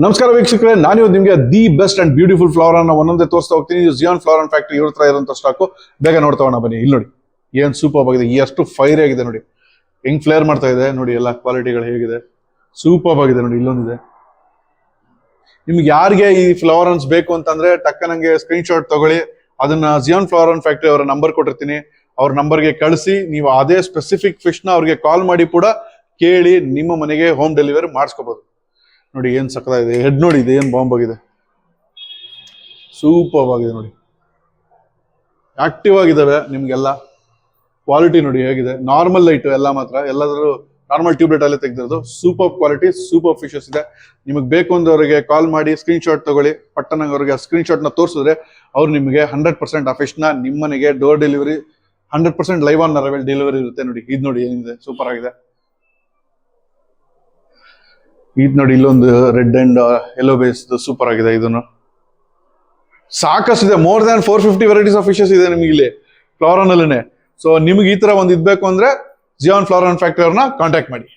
ನಮಸ್ಕಾರ ವೀಕ್ಷಕರೇ, ನಾನಿವತ್ತು ನಿಮಗೆ the best and beautiful flower ಅನ್ನ ಒಂದೊಂದೇ ತೋರಿಸ್ತಾ ಹೋಗ್ತೀನಿ. ಇದು ಜಿಯಾನ್ ಫ್ಲವರ್ ಅಂಡ್ ಫ್ಯಾಕ್ಟರಿ ಇವ್ರ ಹತ್ರ ಇರೋಂಥ ಸ್ಟಾಕು. ಬೇಗ ನೋಡ್ತಾ ಬನ್ನಿ. ಇಲ್ಲಿ ನೋಡಿ ಏನ್ ಸೂಪರ್ ಆಗಿದೆ, ಎಷ್ಟು ಫೈರ್ ಆಗಿದೆ ನೋಡಿ, ಹೆಂಗ್ ಫ್ಲೇರ್ ಮಾಡ್ತಾ ಇದೆ ನೋಡಿ, ಎಲ್ಲ ಕ್ವಾಲಿಟಿಗಳು ಹೇಗಿದೆ, ಸೂಪರ್ ಆಗಿದೆ ನೋಡಿ. ಇಲ್ಲೊಂದಿದೆ, ನಿಮ್ಗೆ ಯಾರಿಗೆ ಈ ಫ್ಲವರ್ ಅನ್ಸ್ ಬೇಕು ಅಂತಂದ್ರೆ ಟಕ್ಕನಂಗೆ ಸ್ಕ್ರೀನ್ ಶಾಟ್ ತಗೊಳ್ಳಿ. ಅದನ್ನ ಜಿಯಾನ್ ಫ್ಲವರ್ ಅಂಡ್ ಫ್ಯಾಕ್ಟರಿ ಅವರ ನಂಬರ್ ಕೊಟ್ಟಿರ್ತೀನಿ, ಅವ್ರ ನಂಬರ್ಗೆ ಕಳಿಸಿ. ನೀವು ಅದೇ ಸ್ಪೆಸಿಫಿಕ್ ಫಿಶ್ ನ ಅವ್ರಿಗೆ ಕಾಲ್ ಮಾಡಿ ಕೂಡ ಕೇಳಿ ನಿಮ್ಮ ಮನೆಗೆ ಹೋಮ್ ಡೆಲಿವರಿ ಮಾಡಿಸ್ಕೋಬಹುದು. ನೋಡಿ ಏನ್ ಸಕ್ಕದಾಗಿದೆ, ಹೆಡ್ ನೋಡಿ, ಇದೆ ಏನ್ ಬಾಂಬ್ ಆಗಿದೆ, ಸೂಪರ್ ಆಗಿದೆ ನೋಡಿ, ಆಕ್ಟಿವ್ ಆಗಿದಾವೆ. ನಿಮ್ಗೆಲ್ಲ ಕ್ವಾಲಿಟಿ ನೋಡಿ ಹೇಗಿದೆ, ನಾರ್ಮಲ್ ಲೈಟ್ ಎಲ್ಲ ಮಾತ್ರ, ಎಲ್ಲಾದ್ರೂ ನಾರ್ಮಲ್ ಟ್ಯೂಬ್ಲೈಟ್ ಅಲ್ಲೇ ತೆಗೆದಿರೋದು. ಸೂಪರ್ ಕ್ವಾಲಿಟಿ, ಸೂಪರ್ ಫಿಶಸ್ ಇದೆ. ನಿಮಗೆ ಬೇಕು ಅಂದವರಿಗೆ ಕಾಲ್ ಮಾಡಿ ಸ್ಕ್ರೀನ್ ಶಾಟ್ ತಗೊಳ್ಳಿ. ಪಟ್ಟಣಂಗೆ ಅವ್ರಿಗೆ ಸ್ಕ್ರೀನ್ ಶಾಟ್ ನ ತೋರಿಸಿದ್ರೆ ಅವ್ರು ನಿಮಗೆ 100% ಆ ಫಿಶ್ ನ ನಿಮ್ಮ ಮನೆಗೆ door delivery, 100% live on arrival delivery ಇರುತ್ತೆ. ನೋಡಿ ಇದು ನೋಡಿ ಏನಿದೆ, ಸೂಪರ್ ಆಗಿದೆ. ಇದು ನೋಡಿ, ಇಲ್ಲೊಂದು red and yellow base super ಆಗಿದೆ. ಇದನ್ನು ಸಾಕಷ್ಟಿದೆ, more than 450 varieties of fishes ಇದೆ ನಿಮ್ಗೆ ಇಲ್ಲಿ ಫ್ಲವರ್ ಅಲ್ಲೇ. ಸೊ ನಿಮ್ಗೆ ಈ ತರ ಒಂದು ಇದ್ಬೇಕು ಅಂದ್ರೆ ಜಿಯಾನ್ ಫ್ಲವರ್ ಅಂಡ್ ಫ್ಯಾಕ್ಟರಿ ಅವ್ರನ್ನ ಕಾಂಟ್ಯಾಕ್ಟ್ ಮಾಡಿ.